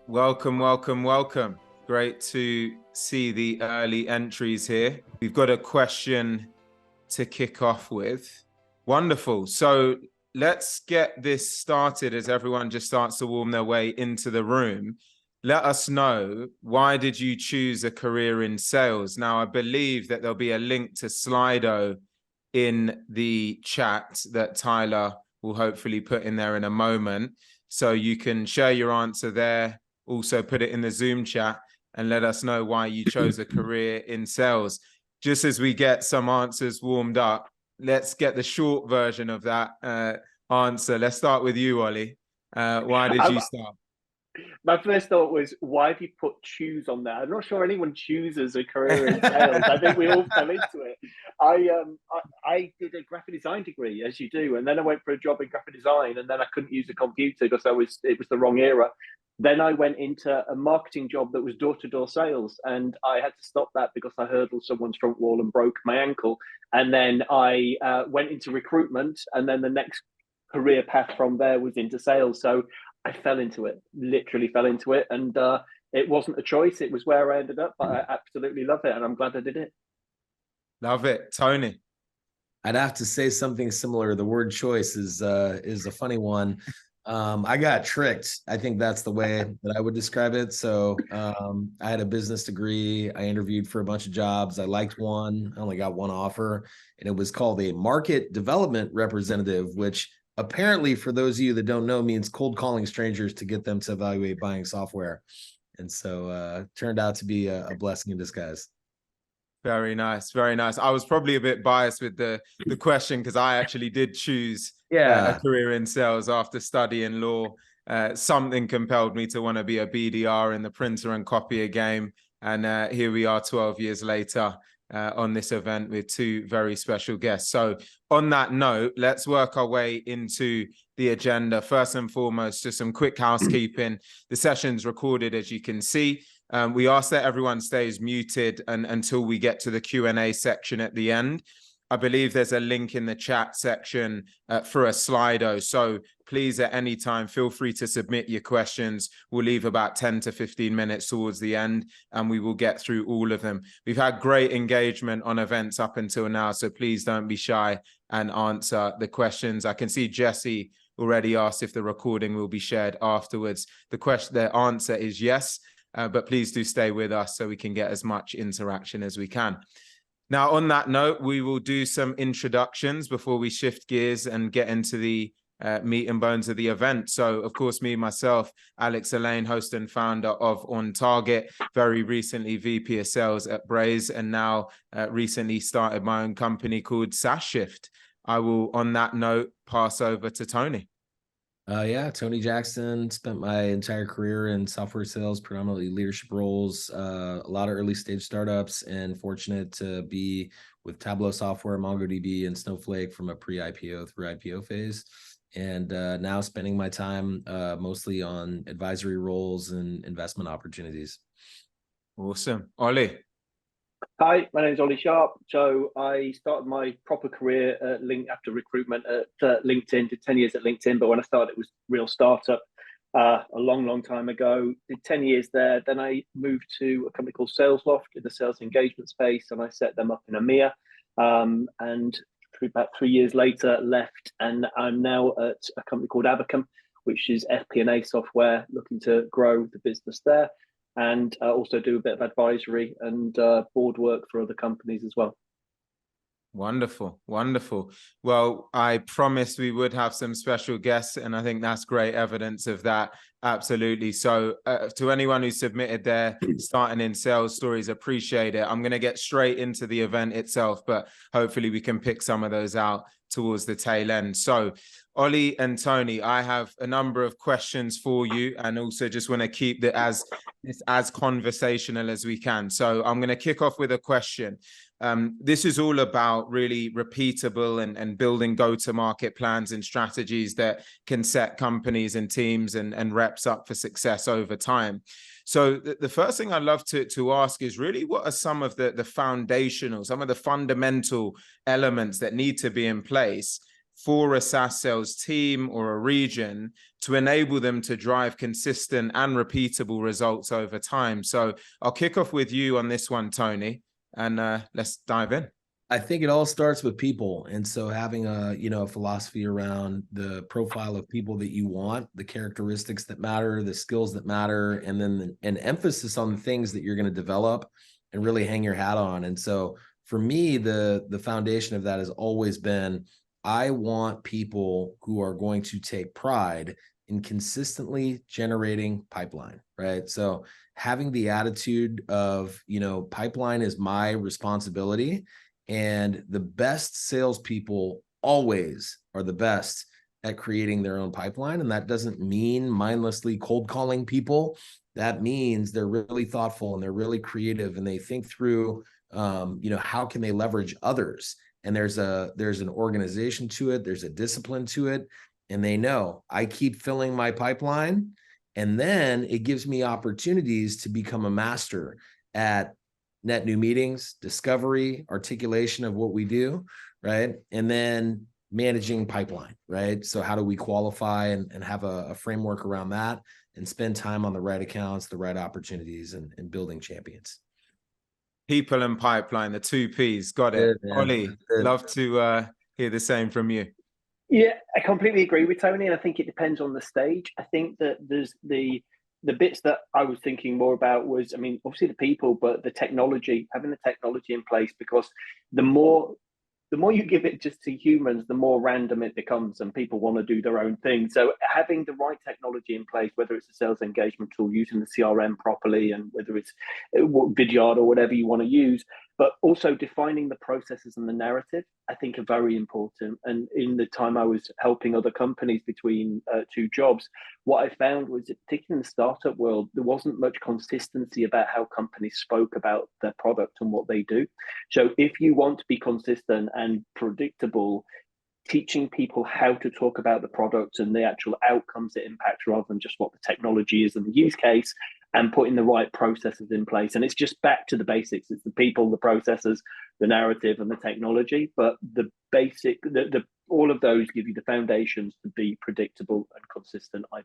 Welcome, welcome, welcome. Great to see the early entries here. We've got a question to kick off with. Wonderful. So let's get this started as everyone just starts to warm their way into the room. Let us know, why did you choose a career in sales? Now, I believe that there'll be a link to Slido in the chat that Tyler will hopefully put in there in a moment. So you can share your answer there. Also put it in the Zoom chat and let us know why you chose a career in sales. Just as we get some answers warmed up, let's get the short version of that answer. Let's start with you, Ollie. Why did you start? My first thought was, why have you put choose on there? I'm not sure anyone chooses a career in sales. I think we all fell into it. I did a graphic design degree, as you do, and then I went for a job in graphic design, and then I couldn't use a computer because it was the wrong era. Then I went into a marketing job that was door-to-door sales, and I had to stop that because I hurdled someone's front wall and broke my ankle. And then I went into recruitment, and then the next career path from there was into sales. So I fell into it, literally fell into it. And it wasn't a choice. It was where I ended up, but I absolutely love it. And I'm glad I did it. Love it. Tony? I'd have to say something similar. The word choice is a funny one. I got tricked. I think that's the way that I would describe it. So I had a business degree. I interviewed for a bunch of jobs. I liked one. I only got one offer, and it was called a market development representative, which apparently, for those of you that don't know, means cold calling strangers to get them to evaluate buying software. And so turned out to be a blessing in disguise. Very nice. Very nice. I was probably a bit biased with the question because I actually did choose a career in sales after studying law. Something compelled me to want to be a BDR in the printer and copier game. And here we are 12 years later on this event with two very special guests. So on that note, let's work our way into the agenda. First and foremost, just some quick housekeeping. The session's recorded, as you can see. We ask that everyone stays muted until we get to the Q&A section at the end. I believe there's a link in the chat section for a Slido. So please, at any time, feel free to submit your questions. We'll leave about 10 to 15 minutes towards the end, and we will get through all of them. We've had great engagement on events up until now, so please don't be shy and answer the questions. I can see Jesse already asked if the recording will be shared afterwards. The answer is yes. But please do stay with us so we can get as much interaction as we can. Now, on that note, we will do some introductions before we shift gears and get into the meat and bones of the event. So, of course, myself, Alex Elaine, host and founder of On Target, very recently VP of Sales at Braze, and now recently started my own company called SaaS Shift. I will, on that note, pass over to Tony. Tony Jackson, spent my entire career in software sales, predominantly leadership roles, a lot of early stage startups, and fortunate to be with Tableau Software, MongoDB, and Snowflake from a pre-IPO through IPO phase. And now spending my time mostly on advisory roles and investment opportunities. Awesome. Ollie. Hi, my name is Ollie Sharpe. So I started my proper career after recruitment at LinkedIn, did 10 years at LinkedIn, but when I started, it was real startup a long time ago. Did 10 years there. Then I moved to a company called SalesLoft in the sales engagement space, and I set them up in EMEA. And about 3 years later, left, and I'm now at a company called Abacum, which is FP&A software, looking to grow the business there. And also do a bit of advisory and board work for other companies as well. Wonderful, wonderful. Well, I promised we would have some special guests, and I think that's great evidence of that. Absolutely. So to anyone who submitted their starting in sales stories, appreciate it. I'm going to get straight into the event itself, but hopefully we can pick some of those out towards the tail end. So Ollie and Tony, I have a number of questions for you, and also just want to keep it as conversational as we can. So I'm going to kick off with a question. This is all about really repeatable and building go-to-market plans and strategies that can set companies and teams and reps up for success over time. So the first thing I'd love to ask is really, what are some of the fundamental elements that need to be in place for a SaaS sales team or a region to enable them to drive consistent and repeatable results over time? So I'll kick off with you on this one, Tony, and let's dive in. I think it all starts with people. And so having a philosophy around the profile of people that you want, the characteristics that matter, the skills that matter, and then an emphasis on the things that you're going to develop and really hang your hat on. And so for me, the foundation of that has always been, I want people who are going to take pride in consistently generating pipeline, right? So having the attitude of, pipeline is my responsibility. And the best salespeople always are the best at creating their own pipeline. And that doesn't mean mindlessly cold calling people. That means they're really thoughtful and they're really creative and they think through, how can they leverage others? And there's an organization to it. There's a discipline to it. And they know I keep filling my pipeline. And then it gives me opportunities to become a master at net new meetings, discovery, articulation of what we do, right? And then managing pipeline, right? So how do we qualify and have a framework around that and spend time on the right accounts, the right opportunities, and building champions. People and pipeline, the 2 Ps. Got it. Good, Ollie, love to hear the same from you. Yeah, I completely agree with Tony. And I think it depends on the stage. I think that there's the bits that I was thinking more about was, obviously the people, but the technology, having the technology in place, because the more you give it just to humans, the more random it becomes and people want to do their own thing. So having the right technology in place, whether it's a sales engagement tool, using the CRM properly, and whether it's Vidyard or whatever you want to use, but also defining the processes and the narrative, I think are very important. And in the time I was helping other companies between 2 jobs, what I found was that particularly in the startup world, there wasn't much consistency about how companies spoke about their product and what they do. So if you want to be consistent and predictable, teaching people how to talk about the product and the actual outcomes it impacts rather than just what the technology is and the use case, and putting the right processes in place. And it's just back to the basics. It's the people, the processes, the narrative, and the technology. But the basic, all of those give you the foundations to be predictable and consistent, I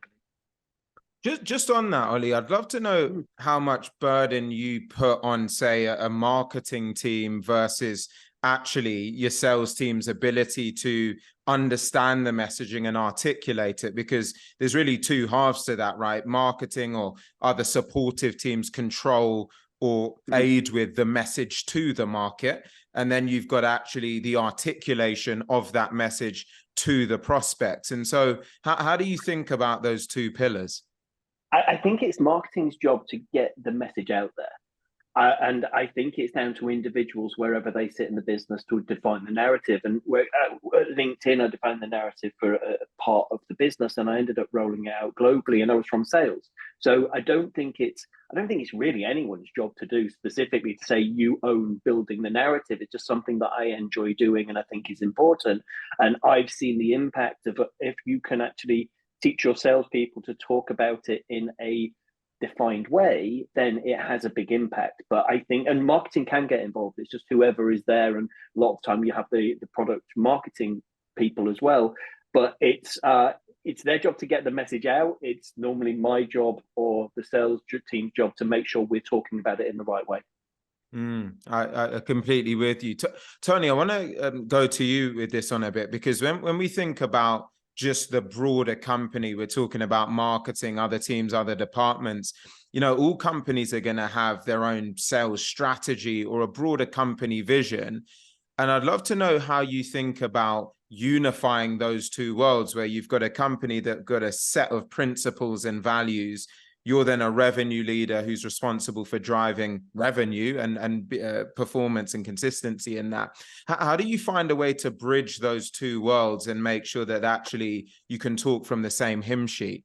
believe. Just on that, Ollie, I'd love to know how much burden you put on, say, a marketing team versus actually your sales team's ability to understand the messaging and articulate it, because there's really 2 halves to that, right? Marketing or other supportive teams control or aid with the message to the market. And then you've got actually the articulation of that message to the prospects. And so how do you think about those 2 pillars? I think it's marketing's job to get the message out there. And I think it's down to individuals wherever they sit in the business to define the narrative. And at LinkedIn, I defined the narrative for a part of the business, and I ended up rolling it out globally. And I was from sales, so I don't think it's really anyone's job to do specifically to say you own building the narrative. It's just something that I enjoy doing, and I think is important. And I've seen the impact of if you can actually teach your salespeople to talk about it in a defined way, then it has a big impact. But I think, and marketing can get involved, it's just whoever is there, and a lot of time you have the product marketing people as well, but it's their job to get the message out. It's normally my job or the sales team's job to make sure we're talking about it in the right way. I completely with you. Tony, I want to go to you with this on a bit, because when we think about just the broader company, we're talking about marketing, other teams, other departments, all companies are going to have their own sales strategy or a broader company vision. And I'd love to know how you think about unifying those 2 worlds, where you've got a company that got a set of principles and values. You're then a revenue leader who's responsible for driving revenue and performance and consistency in that. How do you find a way to bridge those 2 worlds and make sure that actually you can talk from the same hymn sheet?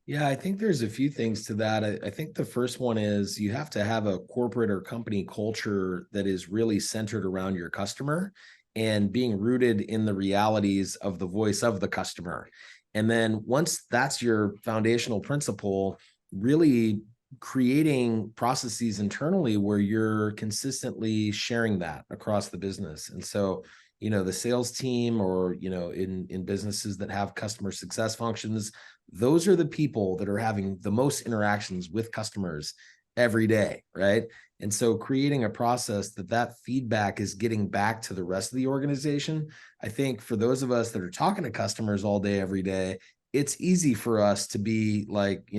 Yeah, I think there's a few things to that. I think the first one is you have to have a corporate or company culture that is really centered around your customer and being rooted in the realities of the voice of the customer. And then once that's your foundational principle, really creating processes internally where you're consistently sharing that across the business. And so, the sales team, or, in businesses that have customer success functions, those are the people that are having the most interactions with customers every day, right? And so creating a process that feedback is getting back to the rest of the organization. I think for those of us that are talking to customers all day, every day, it's easy for us to be like,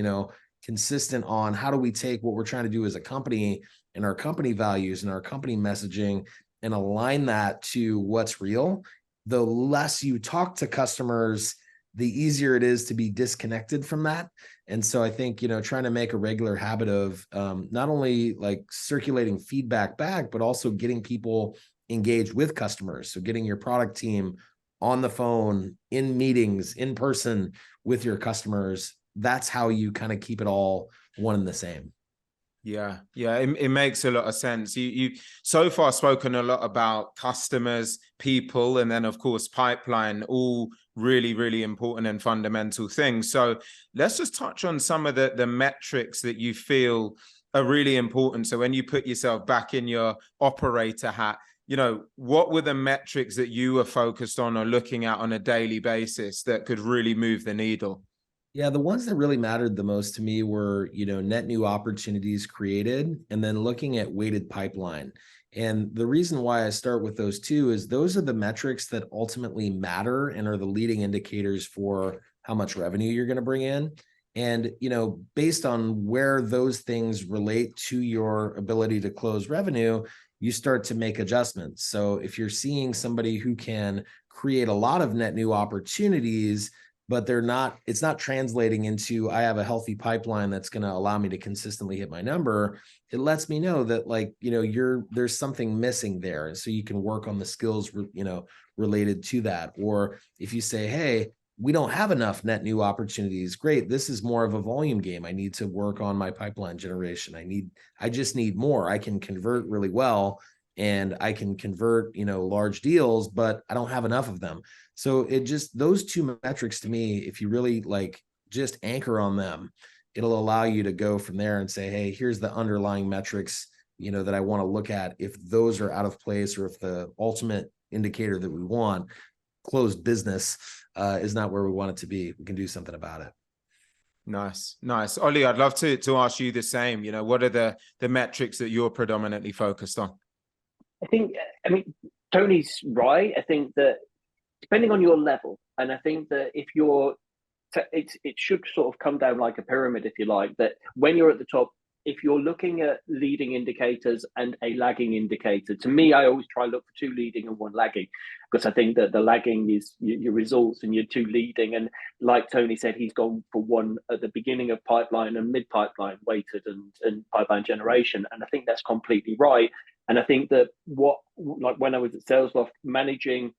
consistent on how do we take what we're trying to do as a company and our company values and our company messaging and align that to what's real. The less you talk to customers, the easier it is to be disconnected from that. And so I think, trying to make a regular habit of not only like circulating feedback back, but also getting people engaged with customers. So getting your product team on the phone, in meetings, in person with your customers, that's how you kind of keep it all one and the same. Yeah, it makes a lot of sense. You so far spoken a lot about customers, people, and then of course pipeline, all really, really important and fundamental things. So let's just touch on some of the metrics that you feel are really important. So when you put yourself back in your operator hat, what were the metrics that you were focused on or looking at on a daily basis that could really move the needle? Yeah, the ones that really mattered the most to me were, net new opportunities created, and then looking at weighted pipeline. And the reason why I start with those two is those are the metrics that ultimately matter and are the leading indicators for how much revenue you're going to bring in. And, based on where those things relate to your ability to close revenue, you start to make adjustments. So if you're seeing somebody who can create a lot of net new opportunities, but it's not translating into, I have a healthy pipeline that's going to allow me to consistently hit my number, it lets me know that there's something missing there. So you can work on the skills, related to that. Or if you say, hey, we don't have enough net new opportunities, great. This is more of a volume game. I need to work on my pipeline generation. I just need more. I can convert really well, and I can convert, large deals, but I don't have enough of them. So those two metrics to me, if you really just anchor on them, it'll allow you to go from there and say, hey, here's the underlying metrics, that I want to look at. If those are out of place, or if the ultimate indicator that we want, closed business, is not where we want it to be, we can do something about it. Nice. Ollie, I'd love to ask you the same. What are the metrics that you're predominantly focused on? Tony's right. I think that depending on your level, and I think that if you're, it should sort of come down like a pyramid, if you like, that when you're at the top, if you're looking at leading indicators and a lagging indicator, to me, I always try to look for 2 leading and 1 lagging, because I think that the lagging is your results and your 2 leading. And like Tony said, he's gone for 1 at the beginning of pipeline and mid pipeline weighted and pipeline generation. And I think that's completely right. And I think that when I was at Salesloft, managing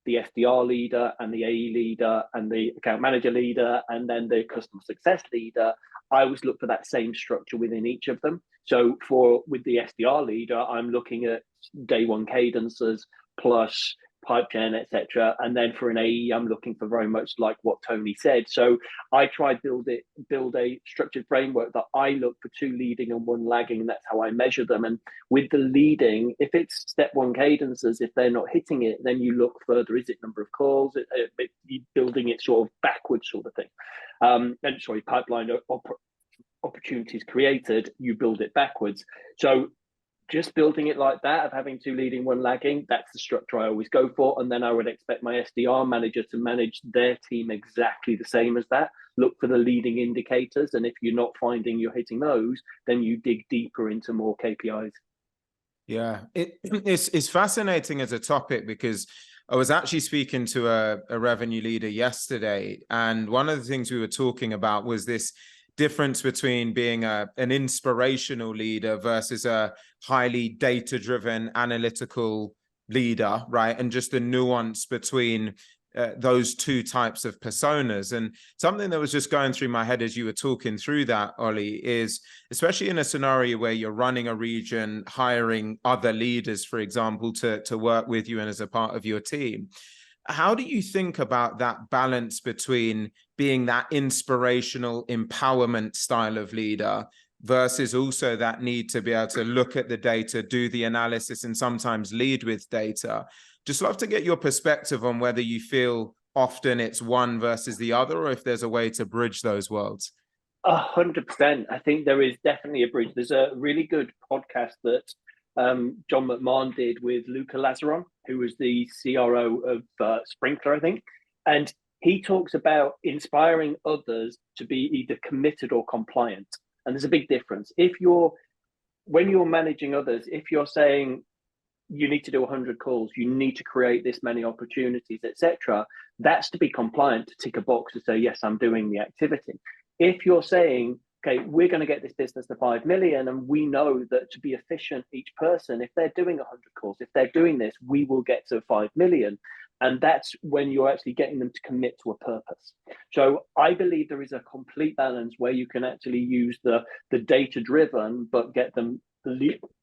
the SDR leader and the AE leader and the account manager leader and then the customer success leader, I always look for that same structure within each of them. So with the SDR leader, I'm looking at day 1 cadences plus pipe gen, etc. And then for an AE, I'm looking for very much like what Tony said. So I try to build a structured framework that I look for 2 leading and 1 lagging, and that's how I measure them. And with the leading, if it's step 1 cadences, if they're not hitting it, then you look further. Is it number of calls? Building it sort of backwards sort of thing. Pipeline opportunities created, you build it backwards. So just building it like that, of having 2 leading, 1 lagging, that's the structure I always go for. And then I would expect my SDR manager to manage their team exactly the same as that. Look for the leading indicators. And if you're not finding you're hitting those, then you dig deeper into more KPIs. Yeah, it's fascinating as a topic, because I was actually speaking to a revenue leader yesterday. And one of the things we were talking about was this difference between being an inspirational leader versus a highly data-driven analytical leader, right? And just the nuance between those 2 types of personas. And something that was just going through my head as you were talking through that, Ollie, is especially in a scenario where you're running a region, hiring other leaders, for example, to work with you and as a part of your team. How do you think about that balance between being that inspirational empowerment style of leader versus also that need to be able to look at the data, do the analysis, and sometimes lead with data? Just love to get your perspective on whether you feel often it's one versus the other, or if there's a way to bridge those worlds. 100%. I think there is definitely a bridge. There's a really good podcast that John McMahon did with Luca Lazaron, who was the CRO of Sprinkler, I think. And he talks about inspiring others to be either committed or compliant. And there's a big difference. When you're managing others, if you're saying you need to do 100 calls, you need to create this many opportunities, etc., that's to be compliant, to tick a box to say, yes, I'm doing the activity. If you're saying, okay, we're going to get this business to 5 million, and we know that to be efficient, each person, if they're doing 100 calls, if they're doing this, we will get to 5 million. And that's when you're actually getting them to commit to a purpose. So I believe there is a complete balance where you can actually use the data-driven, but get them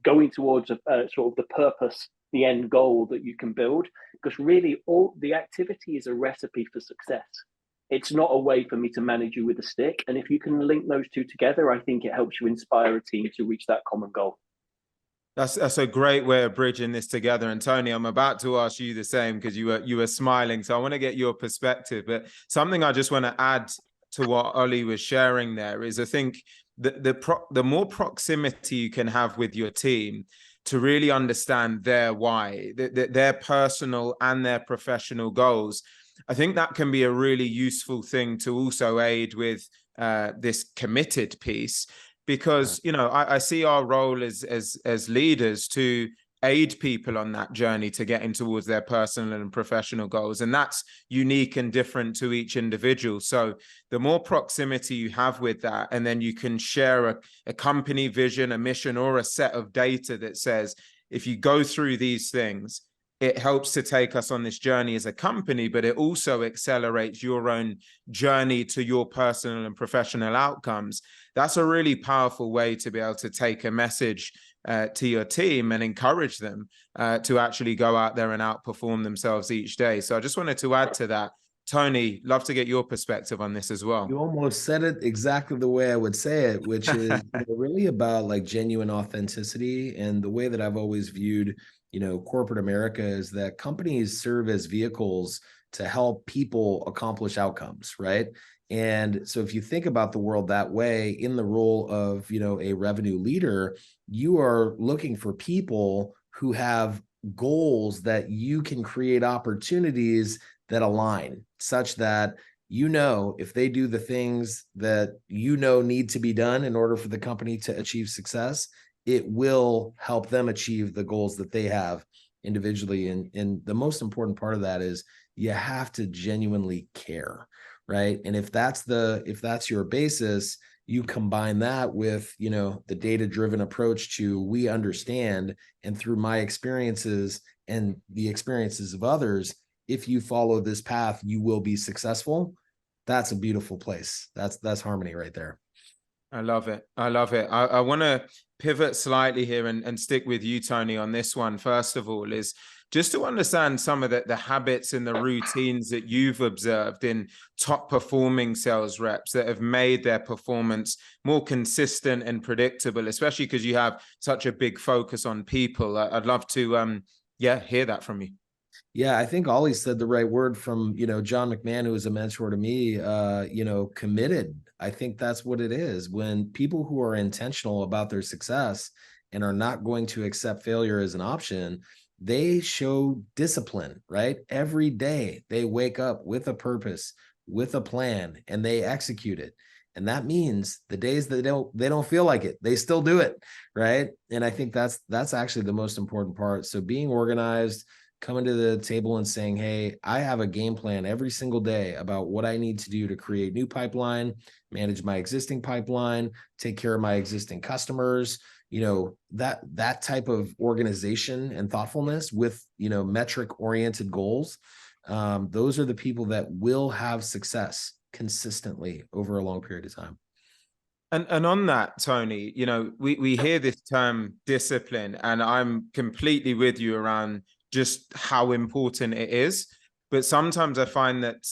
going towards a sort of the purpose, the end goal that you can build. Because really, all the activity is a recipe for success. It's not a way for me to manage you with a stick. And if you can link those two together, I think it helps you inspire a team to reach that common goal. That's a great way of bridging this together. And Tony, I'm about to ask you the same because you were smiling. So I want to get your perspective. But something I just want to add to what Ollie was sharing there is, I think the more proximity you can have with your team to really understand their why, their personal and their professional goals, I think that can be a really useful thing to also aid with this committed piece, because, you know, I see our role as leaders to aid people on that journey to getting towards their personal and professional goals. And that's unique and different to each individual. So the more proximity you have with that, and then you can share a company vision, a mission, or a set of data that says, if you go through these things, it helps to take us on this journey as a company, but it also accelerates your own journey to your personal and professional outcomes. That's a really powerful way to be able to take a message to your team and encourage them to actually go out there and outperform themselves each day. So I just wanted to add to that. Tony, love to get your perspective on this as well. You almost said it exactly the way I would say it, which is really about like genuine authenticity. And the way that I've always viewed, you know, corporate America is that companies serve as vehicles to help people accomplish outcomes, right? And so if you think about the world that way, in the role of, you know, a revenue leader, you are looking for people who have goals that you can create opportunities that align such that, you know, if they do the things that you know need to be done in order for the company to achieve success, it will help them achieve the goals that they have individually. And the most important part of that is you have to genuinely care, right? And if that's your basis, you combine that with, you know, the data-driven approach to, we understand, and through my experiences and the experiences of others, if you follow this path, you will be successful. That's a beautiful place. That's harmony right there. I love it. I love it. I want to pivot slightly here and stick with you, Tony, on this one. First of all, is just to understand some of the habits and the routines that you've observed in top performing sales reps that have made their performance more consistent and predictable, especially because you have such a big focus on people. I'd love to, hear that from you. Yeah, I think Ollie said the right word from, you know, John McMahon, who was a mentor to me, committed. I think that's what it is. When people who are intentional about their success and are not going to accept failure as an option, they show discipline, right? Every day they wake up with a purpose, with a plan, and they execute it. And that means the days that they don't feel like it, they still do it, right? And I think that's actually the most important part. So being organized, coming to the table and saying, hey, I have a game plan every single day about what I need to do to create new pipeline, manage my existing pipeline, take care of my existing customers, you know, that type of organization and thoughtfulness with, you know, metric oriented goals. Those are the people that will have success consistently over a long period of time. And on that, Tony, you know, we hear this term discipline, and I'm completely with you around just how important it is. But sometimes I find that,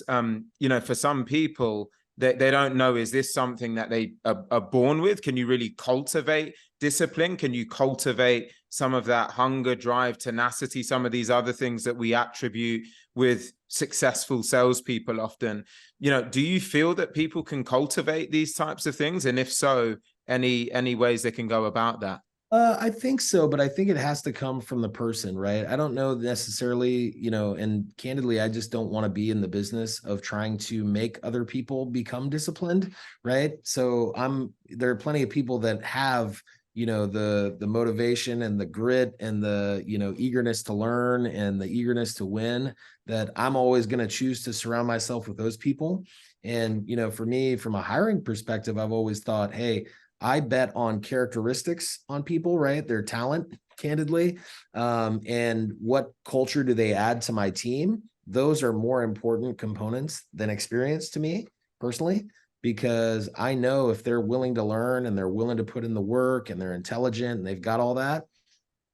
for some people, they don't know, is this something that they are born with? Can you really cultivate discipline? Can you cultivate some of that hunger, drive, tenacity, some of these other things that we attribute with successful salespeople often? You know, do you feel that people can cultivate these types of things? And if so, any ways they can go about that? I think so, but I think it has to come from the person, right? I don't know necessarily, you know, and candidly, I just don't want to be in the business of trying to make other people become disciplined, right? So there are plenty of people that have, you know, the motivation and the grit and the, you know, eagerness to learn and the eagerness to win, that I'm always going to choose to surround myself with those people. And, you know, for me, from a hiring perspective, I've always thought, hey, I bet on characteristics on people, right? Their talent, candidly. And what culture do they add to my team? Those are more important components than experience to me personally, because I know if they're willing to learn and they're willing to put in the work and they're intelligent and they've got all that,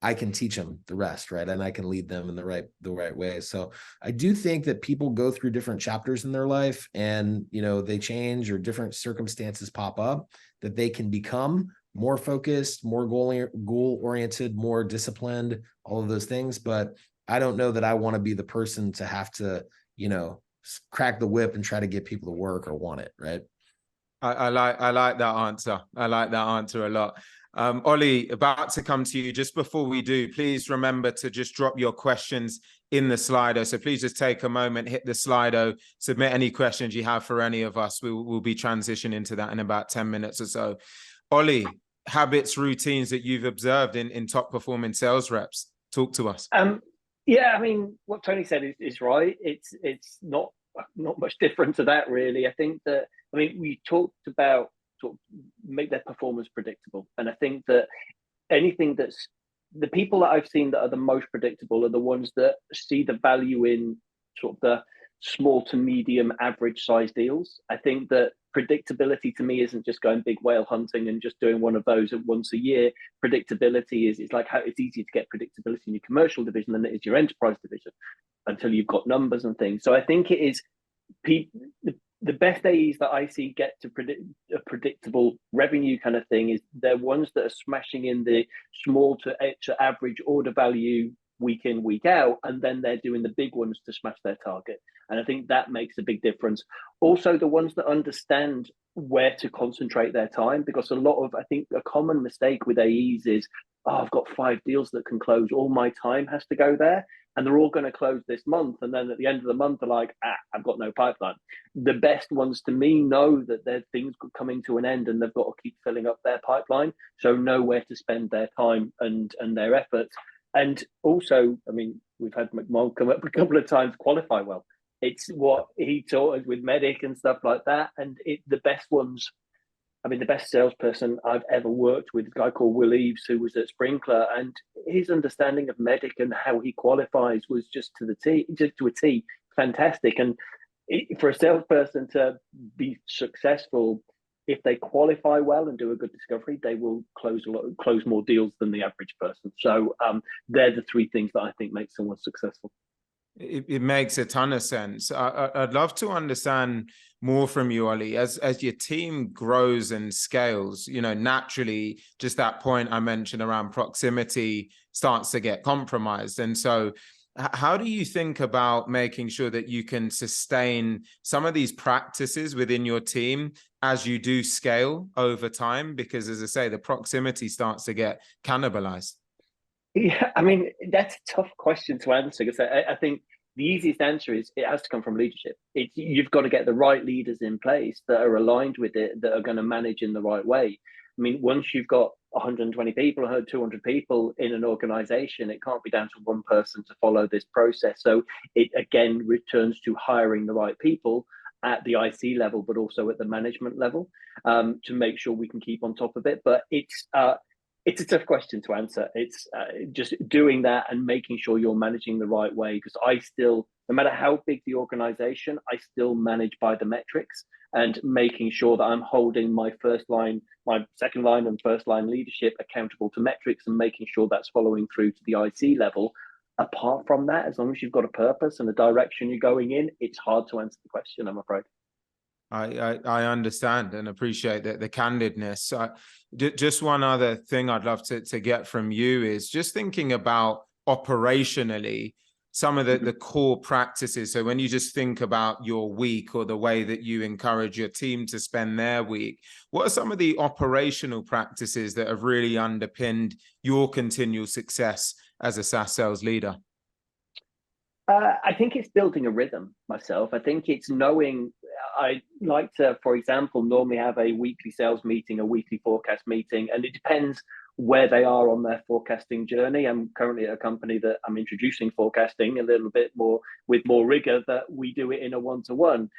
I can teach them the rest, right? And I can lead them in the right way. So I do think that people go through different chapters in their life, and, you know, they change or different circumstances pop up, that they can become more focused, more goal oriented, more disciplined, all of those things. But I don't know that I want to be the person to have to, you know, crack the whip and try to get people to work or want it, right? I like that answer. I like that answer a lot. Ollie, about to come to you. Just before we do, please remember to just drop your questions in the Slido. So please just take a moment, hit the Slido, submit any questions you have for any of us. We'll be transitioning to that in about 10 minutes or so. Ollie, habits, routines that you've observed in top performing sales reps. Talk to us. Yeah, I mean, what Tony said is right. It's not much different to that, really. I think that, I mean, we talked about sort of make their performance predictable. And I think that anything that's the people that I've seen that are the most predictable are the ones that see the value in sort of the small to medium average size deals. I think that predictability to me isn't just going big whale hunting and just doing one of those once a year. Predictability is like how it's easier to get predictability in your commercial division than it is your enterprise division until you've got numbers and things. So I think it is the best AEs that I see get to a predictable revenue kind of thing is they're ones that are smashing in the small to average order value week in, week out, and then they're doing the big ones to smash their target. And I think that makes a big difference. Also, the ones that understand where to concentrate their time, because a lot of, I think a common mistake with AEs is, oh, I've got 5 deals that can close, all my time has to go there, and they're all going to close this month. And then at the end of the month, they're like, I've got no pipeline. The best ones to me know that their things coming to an end and they've got to keep filling up their pipeline. So know where to spend their time and their efforts. And also, I mean, we've had McMahon come up a couple of times, qualify well. It's what he taught us with Medic and stuff like that. And the best ones, I mean, the best salesperson I've ever worked with, a guy called Will Eves, who was at Sprinkler, and his understanding of Medic and how he qualifies was just to a T, fantastic. And for a salesperson to be successful, if they qualify well and do a good discovery, they will close more deals than the average person. So they're the 3 things that I think make someone successful. It makes a ton of sense. I'd love to understand more from you, Ollie, as your team grows and scales, you know, naturally, just that point I mentioned around proximity starts to get compromised. And so how do you think about making sure that you can sustain some of these practices within your team as you do scale over time? Because as I say, the proximity starts to get cannibalized. Yeah, I mean, that's a tough question to answer, because I think the easiest answer is it has to come from leadership. You've got to get the right leaders in place that are aligned with it, that are going to manage in the right way. I mean, once you've got 120 people or 200 people in an organization, it can't be down to one person to follow this process. So it again returns to hiring the right people at the IC level, but also at the management level, to make sure we can keep on top of it. But it's a tough question to answer. It's just doing that and making sure you're managing the right way. Because I still, no matter how big the organization, I still manage by the metrics and making sure that I'm holding my first line, my second line and first line leadership accountable to metrics, and making sure that's following through to the IC level. Apart from that, as long as you've got a purpose and a direction you're going in, it's hard to answer the question, I'm afraid. I understand and appreciate the candidness. Just one other thing I'd love to get from you is just thinking about operationally some of the core practices. So when you just think about your week or the way that you encourage your team to spend their week, what are some of the operational practices that have really underpinned your continual success as a SaaS sales leader? I think it's building a rhythm myself. I think it's knowing. I like to, for example, normally have a weekly sales meeting, a weekly forecast meeting, and it depends where they are on their forecasting journey. I'm currently at a company that I'm introducing forecasting a little bit more with more rigor, that we do it in a one-to-one.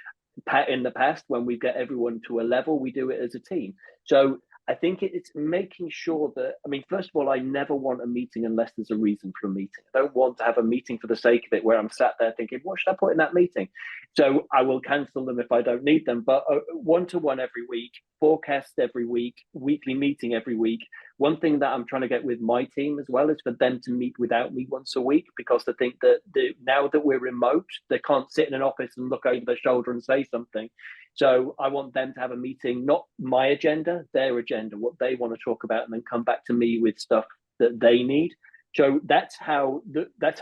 In the past, when we get everyone to a level, we do it as a team. So I think it's making sure that, I mean, first of all, I never want a meeting unless there's a reason for a meeting. I don't want to have a meeting for the sake of it where I'm sat there thinking, what should I put in that meeting? So I will cancel them if I don't need them. But one-to-one every week, forecast every week, weekly meeting every week. One thing that I'm trying to get with my team as well is for them to meet without me once a week, because I think that now that we're remote, they can't sit in an office and look over their shoulder and say something. So I want them to have a meeting, not my agenda, their agenda, what they want to talk about, and then come back to me with stuff that they need. So that's how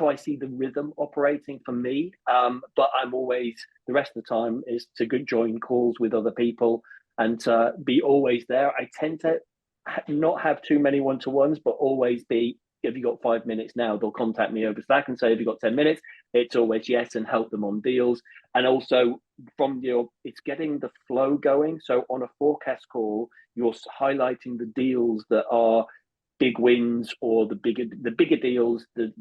I see the rhythm operating for me. But I'm always, the rest of the time is to join calls with other people and to be always there. I tend to not have too many one-to-ones, but always be, have you got 5 minutes now? They'll contact me over Slack and say, have you got 10 minutes? It's always yes, and help them on deals. And also it's getting the flow going. So on a forecast call, you're highlighting the deals that are big wins, or the bigger deals, the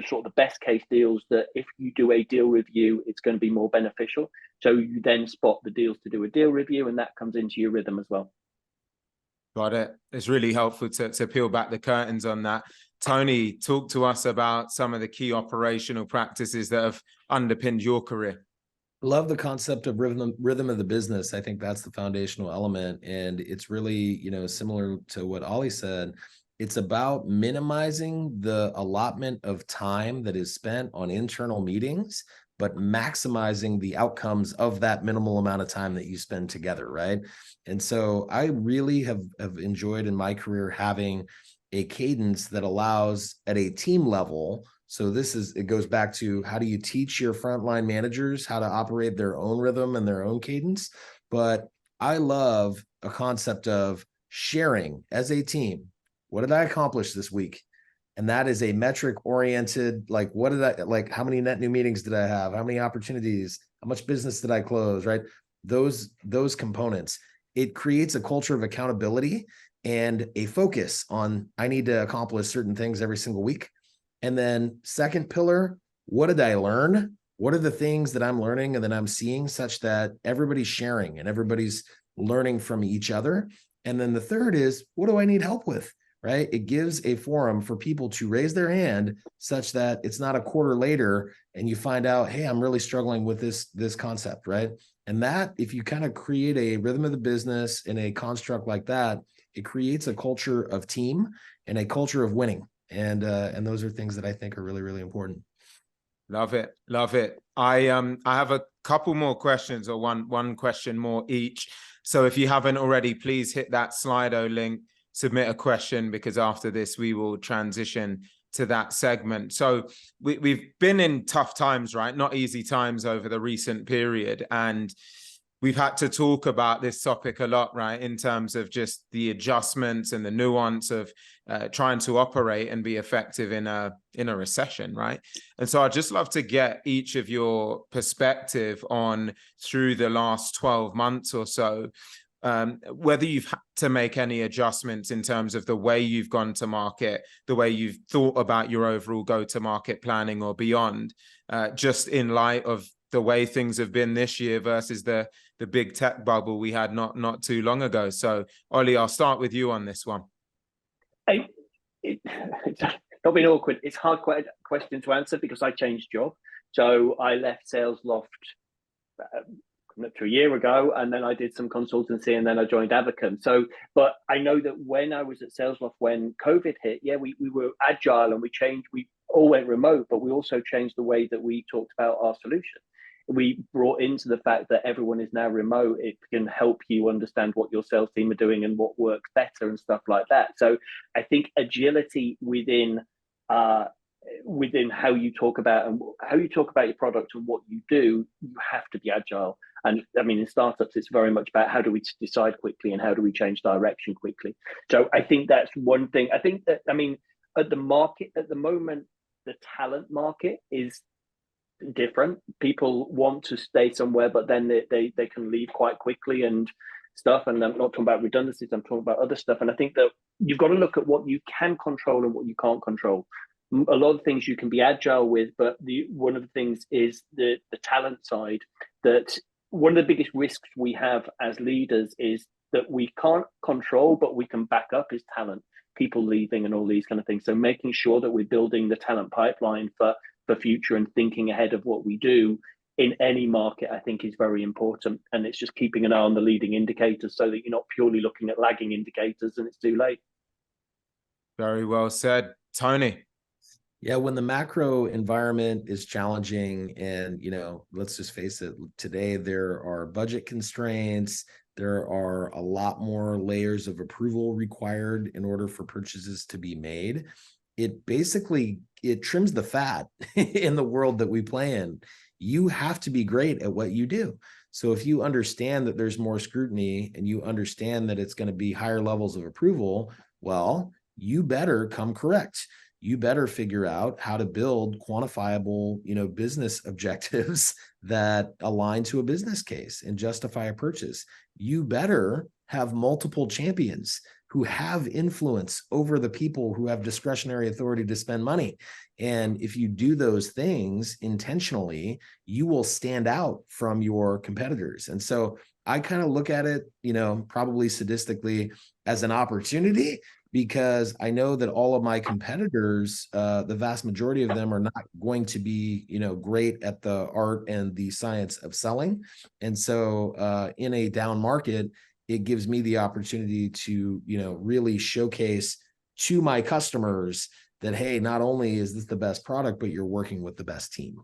sort of the best case deals that if you do a deal review, it's going to be more beneficial. So you then spot the deals to do a deal review, and that comes into your rhythm as well. Got it. It's really helpful to peel back the curtains on that. Tony, talk to us about some of the key operational practices that have underpinned your career. Love the concept of rhythm of the business. I think that's the foundational element. And it's really, similar to what Ollie said. It's about minimizing the allotment of time that is spent on internal meetings, but maximizing the outcomes of that minimal amount of time that you spend together, right? And so I really have enjoyed in my career having a cadence that allows at a team level. So it goes back to, how do you teach your frontline managers how to operate their own rhythm and their own cadence? But I love a concept of sharing as a team. What did I accomplish this week? And that is a metric oriented, like, how many net new meetings did I have? How many opportunities? How much business did I close? Right? Those components. It creates a culture of accountability and a focus on, I need to accomplish certain things every single week. And then second pillar, what did I learn? What are the things that I'm learning and that I'm seeing, such that everybody's sharing and everybody's learning from each other? And then the third is, what do I need help with? Right? It gives a forum for people to raise their hand, such that it's not a quarter later and you find out, hey, I'm really struggling with this concept, right? And that, if you kind of create a rhythm of the business in a construct like that, it creates a culture of team and a culture of winning. And those are things that I think are really, really important. Love it. Love it. I have a couple more questions, or one question more each. So if you haven't already, please hit that Slido link, submit a question, because after this, we will transition to that segment. So we've been in tough times, right? Not easy times over the recent period. And we've had to talk about this topic a lot, right? In terms of just the adjustments and the nuance of trying to operate and be effective in a recession, right? And so I'd just love to get each of your perspective on, through the last 12 months or so, whether you've had to make any adjustments in terms of the way you've gone to market, the way you've thought about your overall go-to-market planning or beyond, just in light of the way things have been this year versus the big tech bubble we had not too long ago. So, Ollie, I'll start with you on this one. It's not been awkward. It's a hard question to answer, because I changed job. So I left Sales Loft up to a year ago, and then I did some consultancy, and then I joined Avacom. So, but I know that when I was at Sales Loft, when COVID hit, we were agile and we all went remote, but we also changed the way that we talked about our solution. we brought into the fact that everyone is now remote, it can help you understand what your sales team are doing and what works better and stuff like that. So I think agility within how you talk about your product and what you do, you have to be agile. And I mean, in startups, it's very much about how do we decide quickly and how do we change direction quickly. So I think that's one thing. I think that, I mean, at the moment, the talent market is different. People want to stay somewhere, but then they can leave quite quickly and stuff. And I'm not talking about redundancies, I'm talking about other stuff. And I think that you've got to look at what you can control and what you can't control. A lot of things you can be agile with, but one of the things is the talent side. That one of the biggest risks we have as leaders is that we can't control, but we can back up is talent, people leaving and all these kind of things. So making sure that we're building the talent pipeline for future and thinking ahead of what we do in any market, I think is very important. And it's just keeping an eye on the leading indicators so that you're not purely looking at lagging indicators and it's too late. Very well said. Tony. Yeah, when the macro environment is challenging and, let's just face it, today there are budget constraints, there are a lot more layers of approval required in order for purchases to be made. It trims the fat in the world that we play in. You have to be great at what you do. So if you understand that there's more scrutiny and you understand that it's going to be higher levels of approval, well, you better come correct. You better figure out how to build quantifiable, business objectives that align to a business case and justify a purchase. You better have multiple champions who have influence over the people who have discretionary authority to spend money. And if you do those things intentionally, you will stand out from your competitors. And so I kind of look at it, probably sadistically, as an opportunity, because I know that all of my competitors, the vast majority of them are not going to be, great at the art and the science of selling. And so in a down market, it gives me the opportunity to, really showcase to my customers that, hey, not only is this the best product, but you're working with the best team.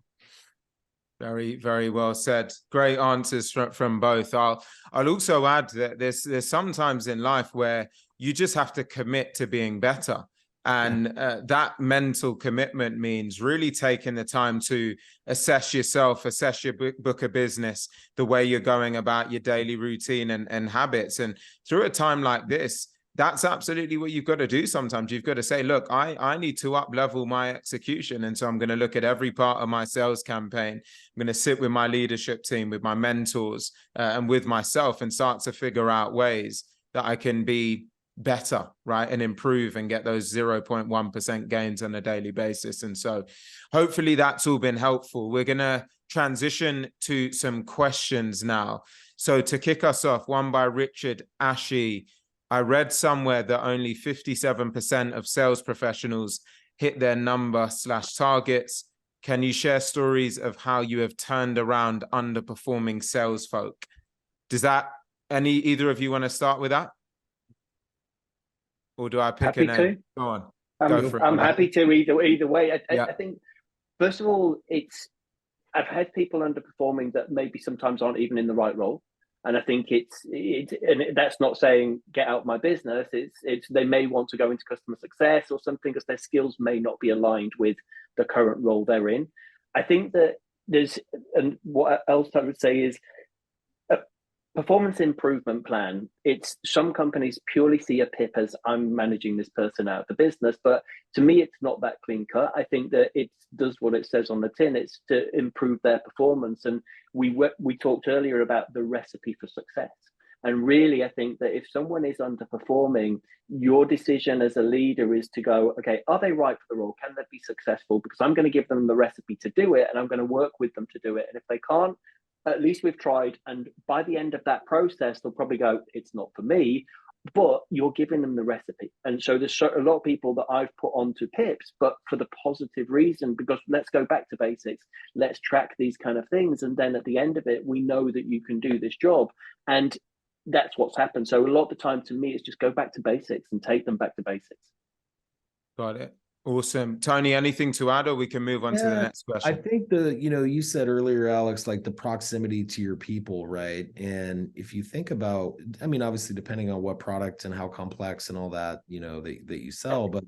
Very, very well said. Great answers from both. I'll also add that there's sometimes in life where you just have to commit to being better. And that mental commitment means really taking the time to assess yourself, assess your book of business, the way you're going about your daily routine and habits. And through a time like this, that's absolutely what you've got to do. Sometimes you've got to say, look, I need to up level my execution. And so I'm going to look at every part of my sales campaign. I'm going to sit with my leadership team, with my mentors, and with myself and start to figure out ways that I can be better, right? And improve and get those 0.1% gains on a daily basis. And so hopefully that's all been helpful. We're going to transition to some questions now. So to kick us off, one by Richard Ashe. I read somewhere that only 57% of sales professionals hit their number/targets. Can you share stories of how you have turned around underperforming sales folk? Does that, either of you want to start with that? Or do I pick a name? Go on. Go for it. I'm happy to either way. I think, first of all, I've had people underperforming that maybe sometimes aren't even in the right role. And I think and that's not saying get out of my business. It's they may want to go into customer success or something because their skills may not be aligned with the current role they're in. I think that and what else I would say is a performance improvement plan. It's some companies purely see a PIP as I'm managing this person out of the business, but to me, it's not that clean cut. I think that it does what it says on the tin. It's to improve their performance. And we talked earlier about the recipe for success. And really, I think that if someone is underperforming, your decision as a leader is to go, okay, are they right for the role? Can they be successful? Because I'm going to give them the recipe to do it, and I'm going to work with them to do it. And if they can't, at least we've tried. And by the end of that process, they'll probably go, it's not for me, but you're giving them the recipe. And so there's a lot of people that I've put onto PIPs, but for the positive reason, because let's go back to basics. Let's track these kind of things. And then at the end of it, we know that you can do this job. And that's what's happened. So a lot of the time to me, it's just go back to basics and take them back to basics. Got it. Awesome. Tony, anything to add, or we can move on to the next question? I think you said earlier, Alex, like the proximity to your people, right? And if you think about, I mean, obviously depending on what product and how complex and all that, that you sell, but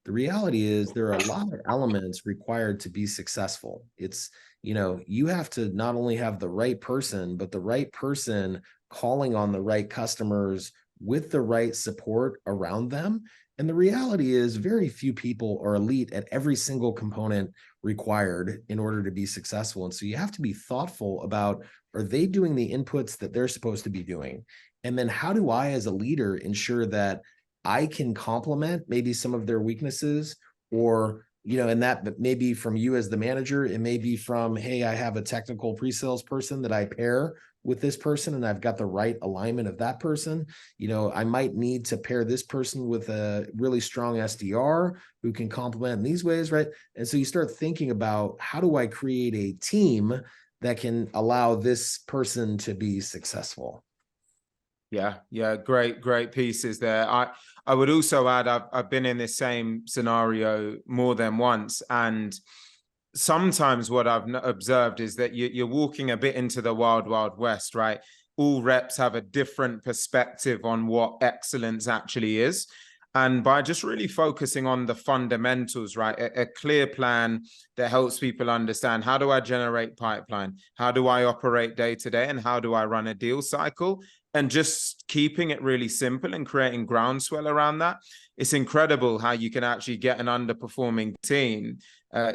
the reality is there are a lot of elements required to be successful. It's, you have to not only have the right person, but the right person calling on the right customers with the right support around them. And the reality is very few people are elite at every single component required in order to be successful. And so you have to be thoughtful about, are they doing the inputs that they're supposed to be doing? And then how do I, as a leader, ensure that I can complement maybe some of their weaknesses, or, and that may be from you as the manager. It may be from, hey, I have a technical pre-sales person that I pair with this person and I've got the right alignment of that person. I might need to pair this person with a really strong SDR who can complement in these ways, right? And so you start thinking about, how do I create a team that can allow this person to be successful? Yeah. Great pieces there. I would also add, I've been in this same scenario more than once, and sometimes what I've observed is that you're walking a bit into the wild west, right? All reps have a different perspective on what excellence actually is. And by just really focusing on the fundamentals, right? A clear plan that helps people understand, how do I generate pipeline? How do I operate day to day? And how do I run a deal cycle? And just keeping it really simple and creating groundswell around that. It's incredible how you can actually get an underperforming team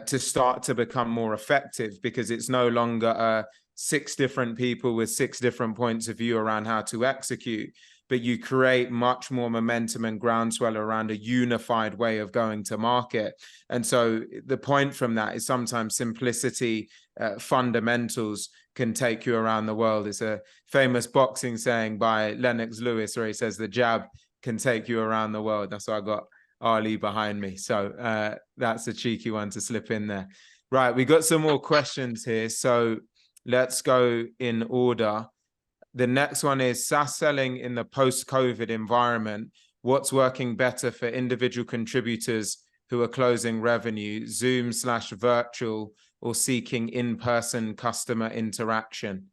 to start to become more effective, because it's no longer 6 different people with 6 different points of view around how to execute, but you create much more momentum and groundswell around a unified way of going to market. And so the point from that is sometimes simplicity, fundamentals can take you around the world. It's a famous boxing saying by Lennox Lewis where he says the jab can take you around the world. That's why I got Ollie behind me. So that's a cheeky one to slip in there. Right, we got some more questions here. So let's go in order. The next one is SaaS selling in the post-COVID environment. What's working better for individual contributors who are closing revenue, Zoom/virtual, or seeking in-person customer interaction?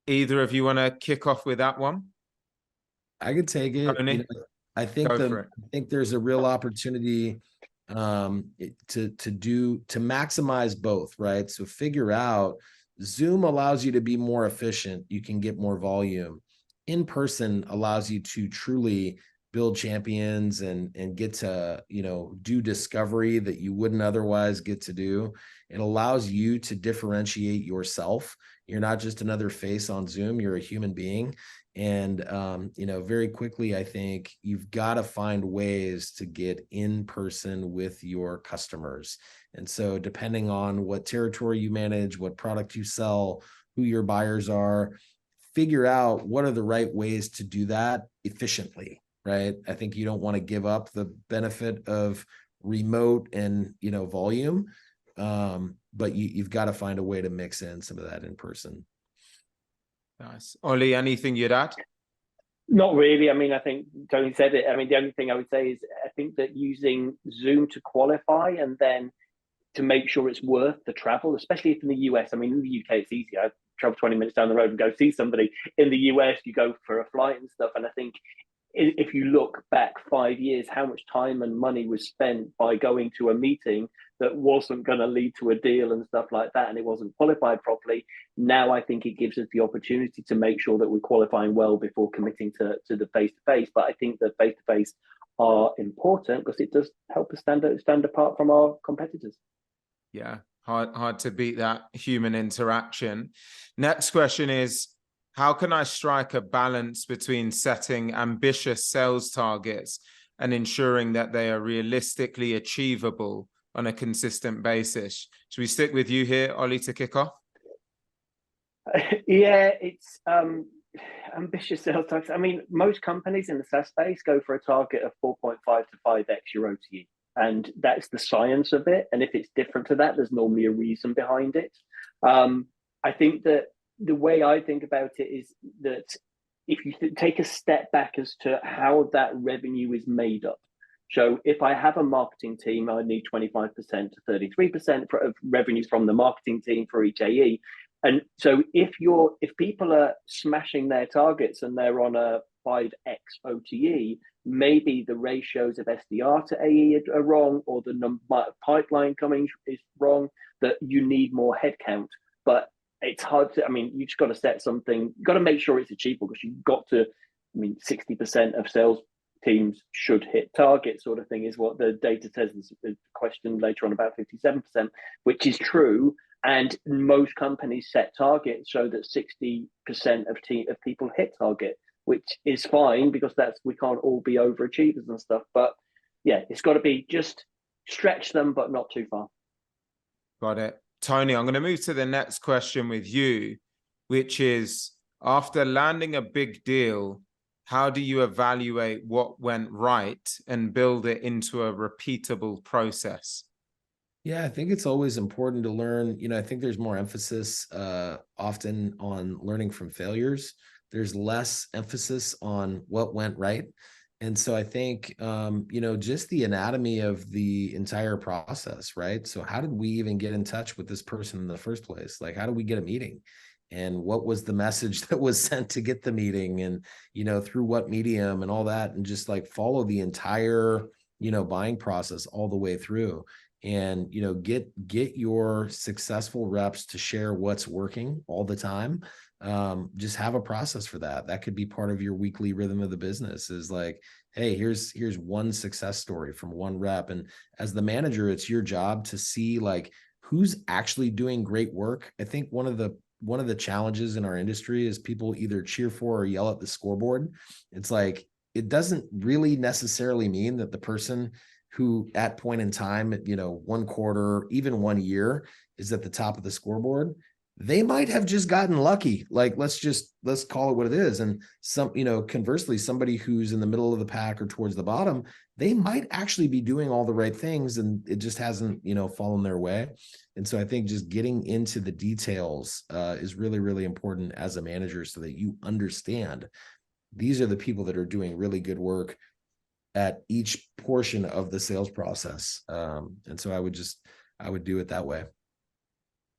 Either of you want to kick off with that one? I could take it. I think there's a real opportunity to maximize both, right? So figure out, Zoom allows you to be more efficient. You can get more volume. In person allows you to truly build champions and get to, do discovery that you wouldn't otherwise get to do. It allows you to differentiate yourself. You're not just another face on Zoom, you're a human being. And, very quickly, I think you've got to find ways to get in person with your customers. And so depending on what territory you manage, what product you sell, who your buyers are, figure out what are the right ways to do that efficiently, right? I think you don't want to give up the benefit of remote and, volume, but you've got to find a way to mix in some of that in person. Nice. Ollie, anything you'd add? Not really. I mean, I think Tony said it. I mean, the only thing I would say is I think that using Zoom to qualify and then to make sure it's worth the travel, especially if in the US. I mean, in the UK, it's easy. I travel 20 minutes down the road and go see somebody. In the US, you go for a flight and stuff. And I think if you look back 5 years, how much time and money was spent by going to a meeting that wasn't going to lead to a deal and stuff like that, and it wasn't qualified properly. Now I think it gives us the opportunity to make sure that we're qualifying well before committing to the face-to-face. But I think that face-to-face are important because it does help us stand apart from our competitors. Yeah, hard to beat that human interaction. Next question is, how can I strike a balance between setting ambitious sales targets and ensuring that they are realistically achievable on a consistent basis? Should we stick with you here, Ollie, to kick off? Yeah, it's ambitious sales targets. I mean, most companies in the SaaS space go for a target of 4.5 to 5x your OTE. And that's the science of it. And if it's different to that, there's normally a reason behind it. I think that the way I think about it is that if you take a step back as to how that revenue is made up, So if I have a marketing team, I need 25% to 33% of revenues from the marketing team for each AE. And so if people are smashing their targets and they're on a 5x OTE, maybe the ratios of SDR to AE are wrong, or the number of pipeline coming is wrong, that you need more headcount. But it's hard to, I mean, you just got to set something, you've got to make sure it's achievable, because you've got to, I mean, 60% of sales teams should hit target, sort of thing, is what the data says. The question later on about 57%, which is true. And most companies set targets so that 60% of people hit target, which is fine, because we can't all be overachievers and stuff. But yeah, it's got to be just stretch them, but not too far. Got it. Tony, I'm going to move to the next question with you, which is, after landing a big deal, how do you evaluate what went right and build it into a repeatable process? Yeah, I think it's always important to learn. I think there's more emphasis often on learning from failures. There's less emphasis on what went right. And so I think, just the anatomy of the entire process, right? So how did we even get in touch with this person in the first place? Like, how did we get a meeting? And what was the message that was sent to get the meeting? And, through what medium and all that, and just like follow the entire, buying process all the way through. And, get your successful reps to share what's working all the time. Just have a process for that. That could be part of your weekly rhythm of the business, is like, hey, here's one success story from one rep. And as the manager, it's your job to see like who's actually doing great work. I think one of the challenges in our industry is people either cheer for or yell at the scoreboard. It's like, it doesn't really necessarily mean that the person who at point in time, one quarter, even 1 year, is at the top of the scoreboard. They might have just gotten lucky. Like, let's call it what it is. And conversely, somebody who's in the middle of the pack or towards the bottom, they might actually be doing all the right things, and it just hasn't, fallen their way. And so I think just getting into the details is really, really important as a manager, so that you understand these are the people that are doing really good work at each portion of the sales process. And so I would do it that way.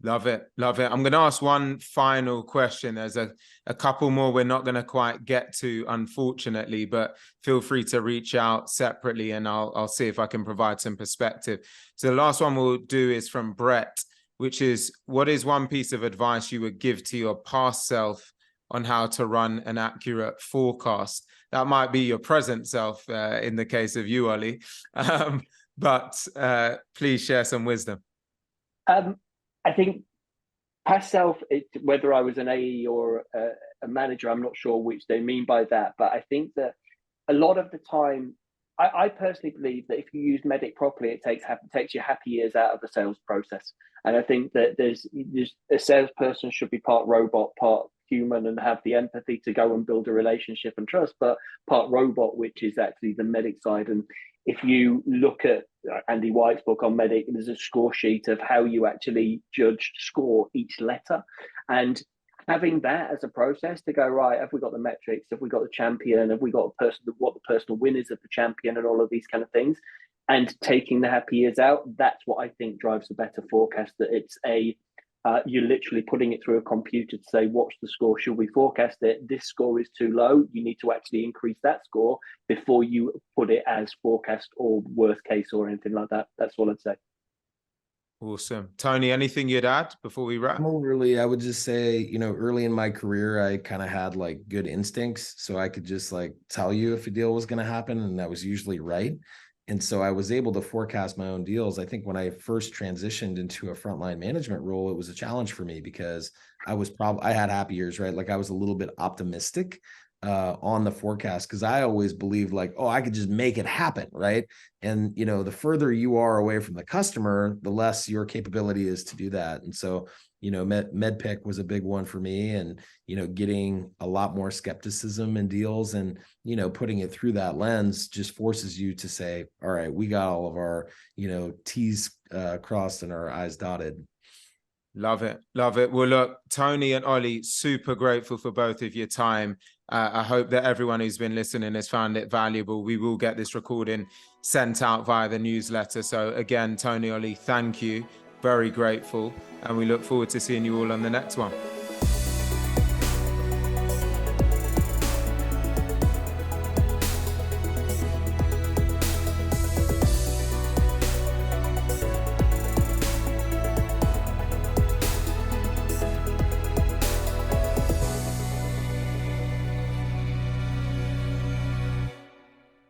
Love it. Love it. I'm going to ask one final question. There's a couple more we're not going to quite get to, unfortunately, but feel free to reach out separately and I'll see if I can provide some perspective. So the last one we'll do is from Brett, which is, what is one piece of advice you would give to your past self on how to run an accurate forecast? That might be your present self in the case of you, Ollie. But please share some wisdom. I think past self, whether I was an AE or a manager, I'm not sure which they mean by that. But I think that a lot of the time, I personally believe that if you use Medic properly, it takes your happy years out of the sales process. And I think that there's a salesperson should be part robot, part human, and have the empathy to go and build a relationship and trust, but part robot, which is actually the Medic side. And if you look at Andy White's book on Medic, there's a score sheet of how you actually score each letter. And having that as a process to go, right, have we got the metrics? Have we got the champion? Have we got what the personal win is of the champion, and all of these kind of things? And taking the happy years out, that's what I think drives a better forecast. That it's you're literally putting it through a computer to say, what's the score? Should we forecast it? This score is too low. You need to actually increase that score before you put it as forecast or worst case or anything like that. That's all I'd say. Awesome. Tony, anything you'd add before we wrap? Really, I would just say, early in my career, I kind of had like good instincts. So I could just like tell you if a deal was going to happen, and that was usually right. And so I was able to forecast my own deals. I think when I first transitioned into a frontline management role, it was a challenge for me, because I had happy years, right? Like, I was a little bit optimistic on the forecast, because I always believed like, oh, I could just make it happen, right? And, the further you are away from the customer, the less your capability is to do that. And so, MedPick was a big one for me, and, getting a lot more skepticism in deals, and, putting it through that lens just forces you to say, all right, we got all of our, T's crossed and our I's dotted. Love it. Love it. Well, look, Tony and Ollie, super grateful for both of your time. I hope that everyone who's been listening has found it valuable. We will get this recording sent out via the newsletter. So again, Tony, Ollie, thank you. Very grateful. And we look forward to seeing you all on the next one.